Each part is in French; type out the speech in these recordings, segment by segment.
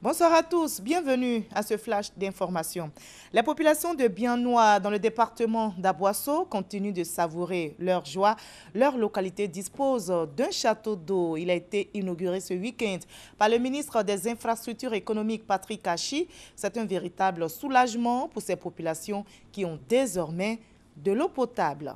Bonsoir à tous, bienvenue à ce flash d'information. La population de Biennois dans le département d'Aboisseau continue de savourer leur joie. Leur localité dispose d'un château d'eau. Il a été inauguré ce week-end par le ministre des Infrastructures économiques Patrick Hachi. C'est un véritable soulagement pour ces populations qui ont désormais de l'eau potable.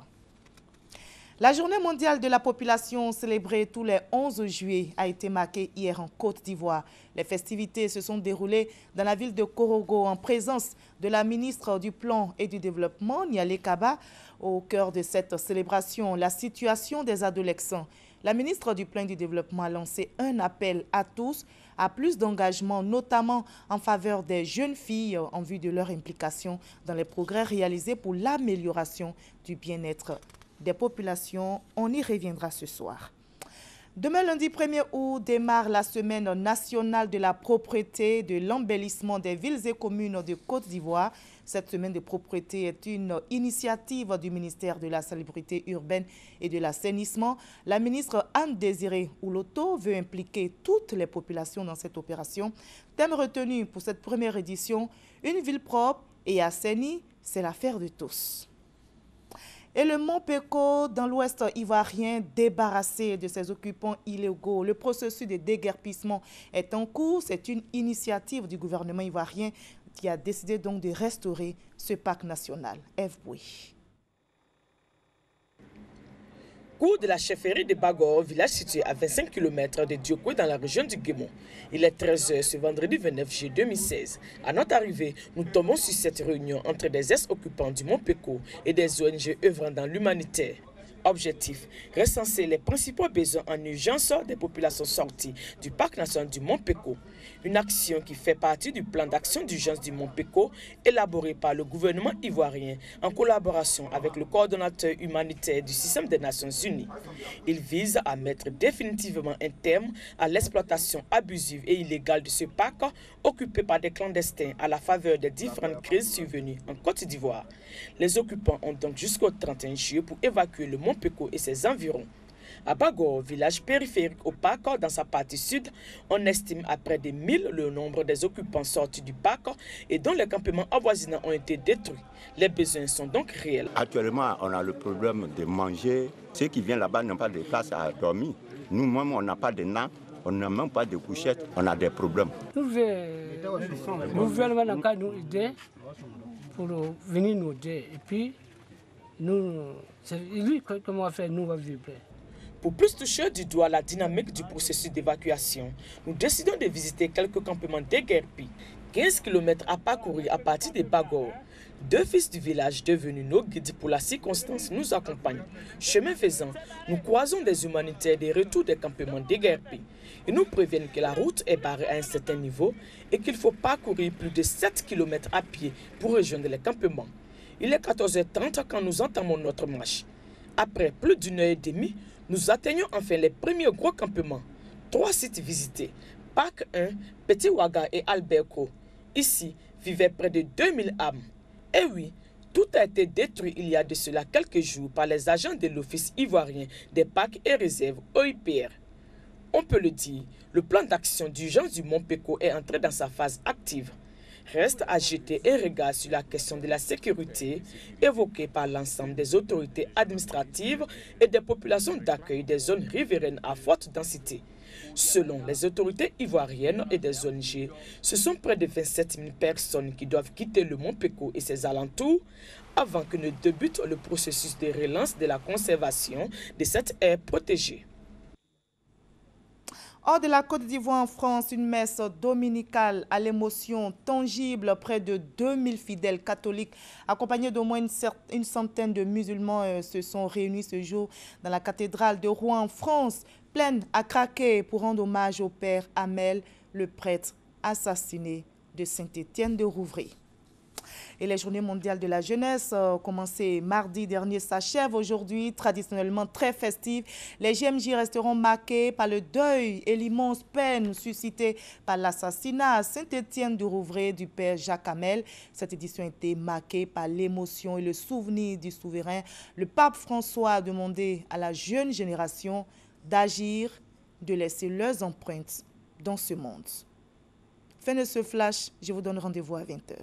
La journée mondiale de la population célébrée tous les 11 juillet a été marquée hier en Côte d'Ivoire. Les festivités se sont déroulées dans la ville de Korogo en présence de la ministre du Plan et du Développement, Nialé Kaba. Au cœur de cette célébration, la situation des adolescents. La ministre du Plan et du Développement a lancé un appel à tous à plus d'engagement, notamment en faveur des jeunes filles en vue de leur implication dans les progrès réalisés pour l'amélioration du bien-être des populations. On y reviendra ce soir. Demain, lundi 1er août, démarre la semaine nationale de la propreté, de l'embellissement des villes et communes de Côte d'Ivoire. Cette semaine de propreté est une initiative du ministère de la Salubrité urbaine et de l'assainissement. La ministre Anne-Désirée Ouloto veut impliquer toutes les populations dans cette opération. Thème retenu pour cette première édition, une ville propre et assainie, c'est l'affaire de tous. Et le Mont Peko, dans l'ouest ivoirien, débarrassé de ses occupants illégaux. Le processus de déguerpissement est en cours. C'est une initiative du gouvernement ivoirien qui a décidé donc de restaurer ce parc national. F. Bouy. Cours de la chefferie de Bagor, village situé à 25 km de Diokwe dans la région du Guémon. Il est 13 h ce vendredi 29 juillet 2016. À notre arrivée, nous tombons sur cette réunion entre des ex-occupants du Mont Peko et des ONG œuvrant dans l'humanitaire. Objectif, recenser les principaux besoins en urgence des populations sorties du parc national du Mont Peko. Une action qui fait partie du plan d'action d'urgence du Mont Peko élaboré par le gouvernement ivoirien en collaboration avec le coordonnateur humanitaire du système des Nations Unies. Il vise à mettre définitivement un terme à l'exploitation abusive et illégale de ce parc occupé par des clandestins à la faveur des différentes crises survenues en Côte d'Ivoire. Les occupants ont donc jusqu'au 31 juillet pour évacuer le Mont Peko et ses environs. À Bagor, village périphérique au parc, dans sa partie sud, on estime à près de 1000 le nombre des occupants sortis du parc et dont les campements avoisinants ont été détruits. Les besoins sont donc réels. Actuellement, on a le problème de manger. Ceux qui viennent là-bas n'ont pas de place à dormir. Nous-mêmes, on n'a pas de nappes, on n'a même pas de couchettes, on a des problèmes. Le gouvernement n'a qu'à nous aider pour venir nous aider. Et puis, c'est lui comment on va faire, nous on va vivre. Pour plus toucher du doigt la dynamique du processus d'évacuation, nous décidons de visiter quelques campements déguerpis. 15 km à parcourir à partir de Bagor. Deux fils du village devenus nos guides pour la circonstance nous accompagnent. Chemin faisant, nous croisons des humanitaires de retour des campements déguerpis. Ils nous préviennent que la route est barrée à un certain niveau et qu'il faut parcourir plus de 7 km à pied pour rejoindre les campements. Il est 14h30 quand nous entamons notre marche. Après plus d'une heure et demie, nous atteignons enfin les premiers gros campements. 3 sites visités, Parc 1, Petit Ouaga et Alberco. Ici, vivaient près de 2000 âmes. Et oui, tout a été détruit il y a de cela quelques jours par les agents de l'Office ivoirien des parcs et réserves OIPR. On peut le dire, le plan d'action d'urgence du Mont Peko est entré dans sa phase active. Reste à jeter un regard sur la question de la sécurité évoquée par l'ensemble des autorités administratives et des populations d'accueil des zones riveraines à forte densité. Selon les autorités ivoiriennes et des ONG, ce sont près de 27 000 personnes qui doivent quitter le Mont Peko et ses alentours avant que ne débute le processus de relance de la conservation de cette aire protégée. Hors de la Côte d'Ivoire en France, une messe dominicale à l'émotion tangible. Près de 2000 fidèles catholiques accompagnés d'au moins une centaine de musulmans se sont réunis ce jour dans la cathédrale de Rouen en France, pleine à craquer pour rendre hommage au père Hamel, le prêtre assassiné de Saint-Étienne de Rouvray. Et les journées mondiales de la jeunesse, commencées mardi dernier, s'achèvent aujourd'hui, traditionnellement très festives. Les JMJ resteront marqués par le deuil et l'immense peine suscitée par l'assassinat à Saint-Étienne de Rouvray du père Jacques Hamel. Cette édition a été marquée par l'émotion et le souvenir du souverain. Le pape François a demandé à la jeune génération d'agir, de laisser leurs empreintes dans ce monde. Fin de ce flash, je vous donne rendez-vous à 20h.